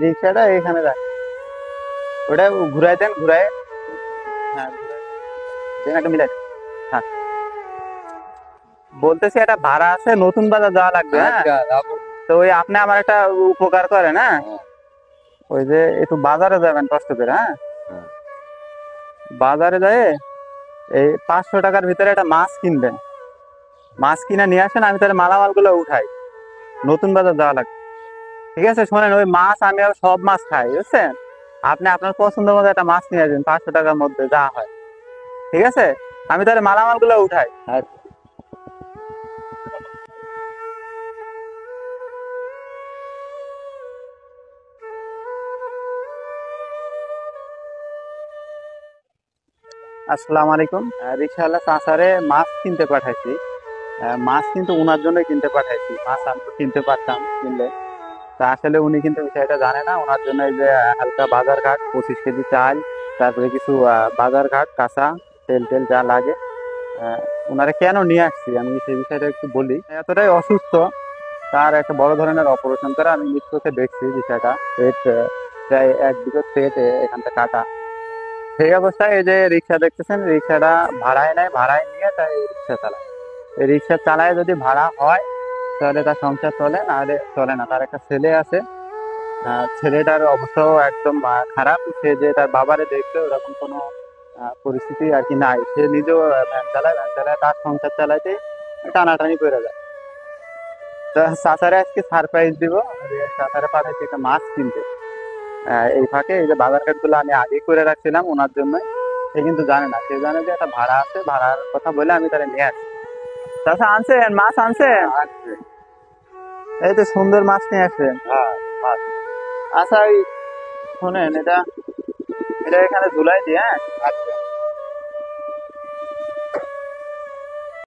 রিক্সাটা এখানে রাখ, ওটা ঘুরাই দেন, ঘুরাই। হ্যাঁ ঘুরাই দেন, একটা মিলাই দেন। হ্যাঁ, বলতেছি একটা ভাড়া আছে, নতুন বাজার যাওয়া লাগবে। হ্যাঁ, আচ্ছা যাবো। তো ওই আপনি আমার একটা উপকার করেন। হ্যাঁ, হ্যাঁ, ওই যে একটু বাজারে যাবেন কষ্ট করে। হ্যাঁ, হ্যাঁ। বাজারে যায় এই 500 টাকার ভিতরে একটা মাছ কিনবেন। মাছ কিনে নিয়ে আসেন, আমি তাহলে মালামাল গুলো উঠাই। নতুন বাজার যাওয়া লাগবে। ঠিক আছে, শোনেন, ওই মাছ আমি আর সব মাছ খাই, বুঝছেন? আপনি আপনার পছন্দ মতো একটা মাছ নিয়ে আসবেন, 500 টাকার মধ্যে যা হয়। ঠিক আছে, আমি তাহলে মালামাল গুলো উঠাই। আচ্ছা। আসসালামু আলাইকুম। রিক্সাওয়ালা চাচারে মাছ কিনতে পাঠাইছি। মাছ কিন্তু ওনার জন্য কিনতে পাঠাইছি, মাছ আমি তো কিনতে পারতাম কিনলে। তা আসলে উনি কিন্তু বিষয়টা জানে না। ওনার জন্য এই যে হালকা বাজার ঘাট, 25 কেজি চাল, তারপরে কিছু বাজার ঘাট, কাঁচা তেল টেল যা লাগে। ওনারা কেন নিয়ে আসছি আমি সেই বিষয়টা একটু বলি। এতটাই অসুস্থ, তার একটা বড় ধরনের অপারেশন করে, আমি নিজ চোখে দেখছি বিষয়টা। পেট প্রায় 1 বিঘা পেট এখানটা কাটা। সেই অবস্থায় এই যে রিক্সা দেখতেছেন, রিক্সাটা ভাড়ায় নেয়, ভাড়ায় নিয়ে তাই রিক্সা চালায়। এই রিক্সা চালায় যদি ভাড়া হয় তাহলে তার সংসার চলে, নাহলে চলে না। তার একটা ছেলে আছে, ছেলেটার অবস্থাও একদম খারাপ। সে যে তার বাবারে দেখবে ওরকম কোনো পরিস্থিতি আর কি নাই। সে নিজেও ভ্যান চালায়, ভ্যান চালায়, তার সংসার চালাইতে টানাটানি করে যায়। তা চাচারে আজকে সারপ্রাইজ দিব, যে চাচারে পাঠাইছি একটা মাছ কিনতে। এই ফাঁকে এই যে বাজার ঘাট গুলো আমি আগে করে রাখছিলাম ওনার জন্য। সে কিন্তু জানে না, সে জানে যে একটা ভাড়া আছে, ভাড়ার কথা বলে আমি তাহলে নিয়ে আসি। চাচা আনছেন মাছ, আনছেন? আচ্ছা। এই তো সুন্দর মাছ নিয়ে আসছেন। হ্যাঁ, মাছ। আচ্ছা, ওই শোনেন, এটা এটা এখানে ঝুলাই দিয়ে। হ্যাঁ, আচ্ছা।